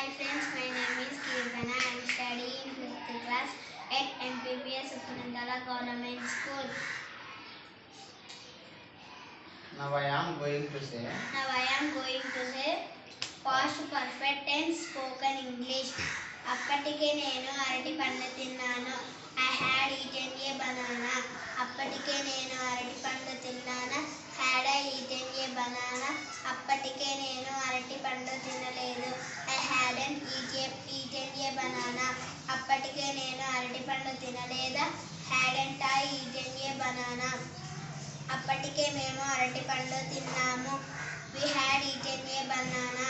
Hi friends, my name is Kirtana. I am studying 5th class at MPPS Uppanantala Government School. Now I am going to say past perfect tense spoken English. అప్పటికే నేను అరటి పండు తిన్నాను. I had eaten a banana. అప్పటికే నేను అరటి పండు తిన్నాను. Had I eaten a banana? అప్పటికే నేను అరటి పండు తినలేదు. I hadn't eaten a banana. అప్పటికే నేను అరటి పండు తినలేదా? Hadn't I eaten a banana? అప్పటికే మేము అరటి పండు తిన్నాము. We had eaten a banana.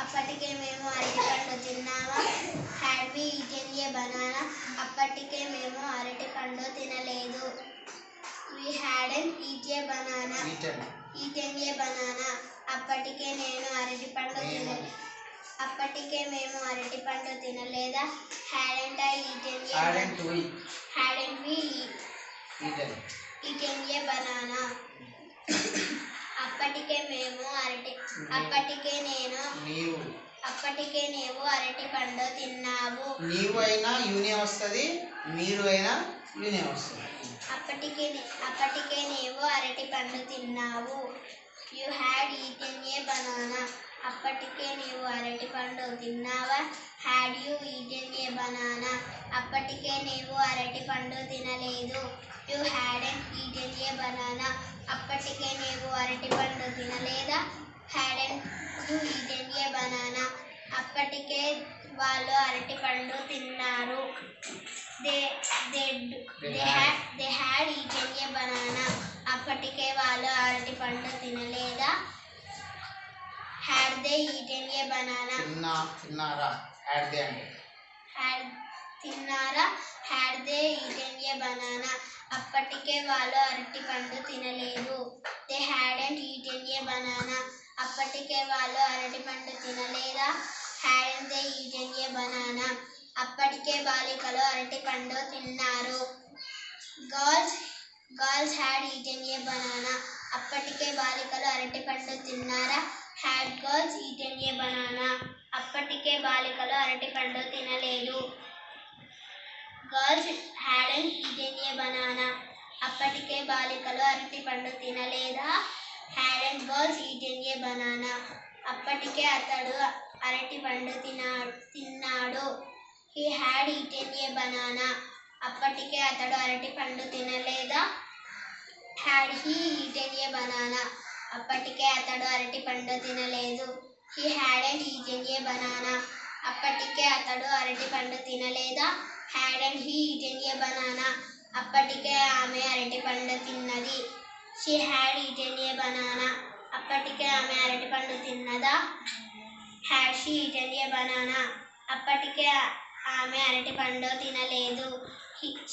అప్పటికే మేము అరటి పండు తిన్నామా? Had we eaten a banana? అప్పటికే మేము అరటి పండు తినలేదు. We hadn't eaten a banana. Eaten a banana. అప్పటికే నేను అరటి పండు తినలేదు. అప్పటికే మేము అరటి పండు తినలేదా? Hadn't I eaten a banana? Hadn't we eaten a banana? అప్పటికే నీవు అరటి పండు తిన్నావు. నీవు అయినా యూనే వస్తుంది, మీరు అయినా యూనే వస్తుంది. అప్పటికే నీవు అరటి పండు తిన్నావు. You had eaten a banana. అప్పటికే నీవు అరటి పండు తిన్నావా? Had you eaten a banana? అప్పటికే నీవు అరటి పండు తినలేదు. You hadn't eaten a banana. అప్పటికే నీవు అరటి పండు తినలేదా? Hadn't you eaten a banana? అప్పటికే వాళ్ళు అరటి పండు తిన్నారు. They had eaten a banana. అప్పటికే వాళ్ళు అరటి పండు తినలేదా? Had they eaten a banana? తిన్నారా? Had they eaten a banana? అప్పటికే వాళ్ళు అరటి పండు తినలేదు. They hadn't eaten a banana. అప్పటికే వాళ్ళు అరటి పండు తినలేదా? Hadn't they eaten a banana? అప్పటికే బాలికలు అరటి పండు తిన్నారు. Girls had eaten a banana. అప్పటికే బాలికలు అరటి పండు తిన్నారా? Had girls eaten a banana? అప్పటికే బాలికలు అరటి పండు తినలేదు. Girls hadn't eaten a banana. అప్పటికే బాలికలు అరటి పండు తినలేదా? Hadn't girls eaten a banana? అప్పటికే అతడు అరటి పండు తిన్నాడు. He had eaten a banana. అప్పటికే అతడు అరటి పండు తినలేదా? Had he eaten a banana? అప్పటికే అతడు అరటి పండు తినలేదు. He hadn't eaten a banana. అప్పటికే అతడు అరటి పండు తినలేదా? Hadn't he eaten a banana? అప్పటికే ఆమె అరటి పండు తిన్నది. She had eaten a banana. అప్పటికే ఆమె అరటి పండు తిన్నదా? Had she eaten a banana? అప్పటికే ఆమె అరటి పండు తినలేదు.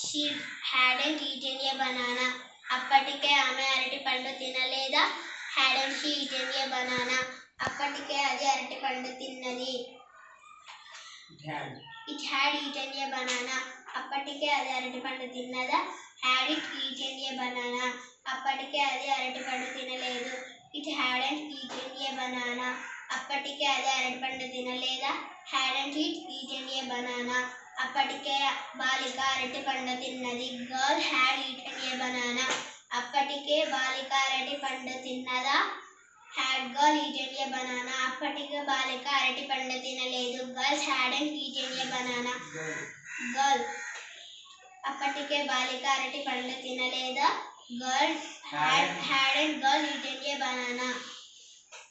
She hadn't eaten a banana. అప్పటికే ఆమె అరటి పండు తినలేదా? Hadn't she eaten a banana? అప్పటికే అది అరటి పండు తిన్నది. It had eaten a banana. అప్పటికే అది అరటి పండు తిన్నదా? Had it eaten a banana? అప్పటికే అది అరటి పండు తినలేదు. It hadn't eaten a banana. అప్పటికే అది అరటి పండు తినలేదా? Hadn't it eaten a banana? అప్పటికే బాలిక అరటి పండు తిన్నది. Girl had eaten a banana. అప్పటికే బాలిక అరటి పండు తిన్నదా? Had girl eaten a banana? అప్పటికే బాలిక అరటి పండు తినలేదు. Girls hadn't eaten a banana. Girl అప్పటికే బాలిక అరటి పండు తినలేదా? Hadn't girl eaten a banana?